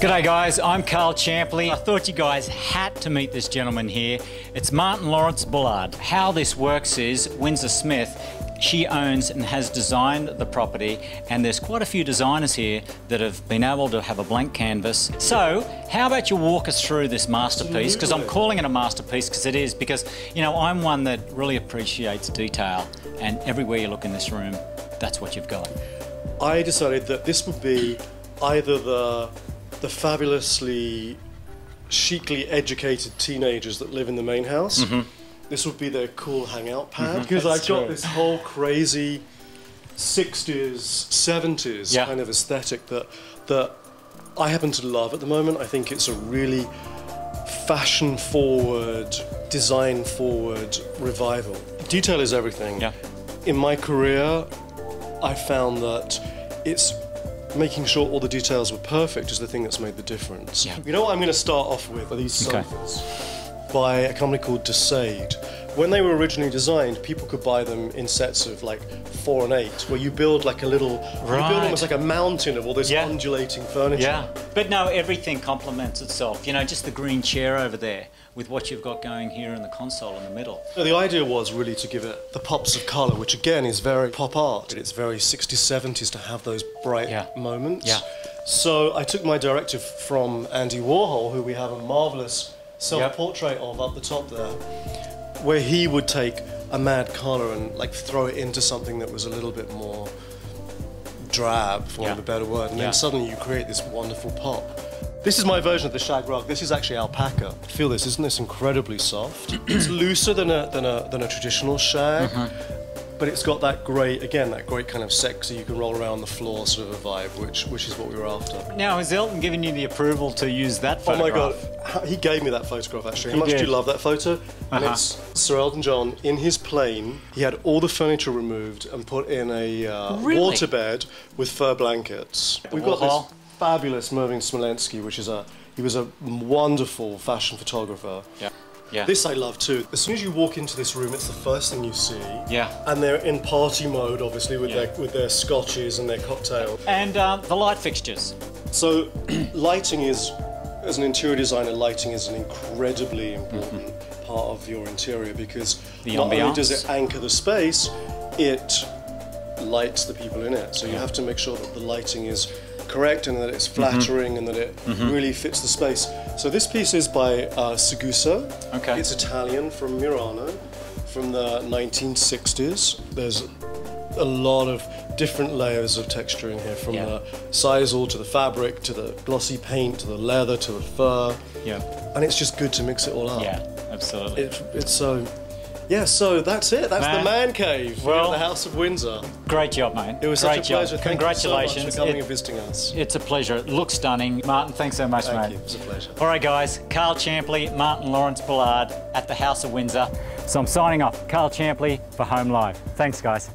G'day guys, I'm Karl Champley. I thought you guys had to meet this gentleman here. It's Martyn Lawrence-Bullard. How this works is Windsor Smith, she owns and has designed the property, and there's quite a few designers here that have been able to have a blank canvas. So how about you walk us through this masterpiece, because I'm calling it a masterpiece because it is, because you know I'm one that really appreciates detail, and everywhere you look in this room that's what you've got. I decided that this would be either the fabulously chicly educated teenagers that live in the main house. This would be their cool hangout pad, because I've got this whole crazy 60s, 70s kind of aesthetic that I happen to love at the moment. I think it's a really fashion-forward, design-forward revival. Detail is everything. Yeah. In my career, I found that it's making sure all the details were perfect is the thing that's made the difference. Yeah. You know what I'm going to start off with are these sofas by a company called Desade. When they were originally designed, people could buy them in sets of like 4 and 8, where you build like a little, you build almost like a mountain of all this undulating furniture. Yeah, but no, everything complements itself. You know, just the green chair over there with what you've got going here in the console in the middle. So the idea was really to give it the pops of colour, which again is very pop art. It's very 60s, 70s to have those bright moments. Yeah. So I took my directive from Andy Warhol, who we have a marvellous self-portrait of up the top there, where he would take a mad colour and like throw it into something that was a little bit more drab, for want of a better word, and then suddenly you create this wonderful pop. This is my version of the shag rug. This is actually alpaca. Feel this, isn't this incredibly soft? It's looser than a traditional shag, but it's got that great, again, that great kind of sexy, you can roll around the floor sort of a vibe, which is what we were after. Now, has Elton given you the approval to use that photograph? Oh my God, he gave me that photograph actually. How much do you love that photo? And it's Sir Elton John in his plane. He had all the furniture removed and put in a waterbed with fur blankets. We've got this fabulous Mervyn Smolensky, he was a wonderful fashion photographer. Yeah. Yeah. This I love too. As soon as you walk into this room, it's the first thing you see. Yeah. And they're in party mode, obviously, with their scotches and their cocktail. And the light fixtures. So, lighting is, as an interior designer, lighting is an incredibly important part of your interior, because not only does it anchor the space, it lights the people in it. So you have to make sure that the lighting is correct and that it's flattering and that it really fits the space. So this piece is by Segusa. It's Italian, from Murano, from the 1960s. There's a lot of different layers of texture in here, from the sisal to the fabric to the glossy paint to the leather to the fur. Yeah. And it's just good to mix it all up. Yeah, absolutely. It's so... Yeah, so that's it. That's the man cave here at the House of Windsor. Great job, mate. It was such a pleasure. Congratulations. Thank you so much for coming and visiting us. It's a pleasure. It looks stunning. Martyn, thanks so much, mate. Thank you. It was a pleasure. All right, guys. Karl Champley, Martyn Lawrence-Bullard at the House of Windsor. So I'm signing off. Karl Champley for Home Live. Thanks, guys.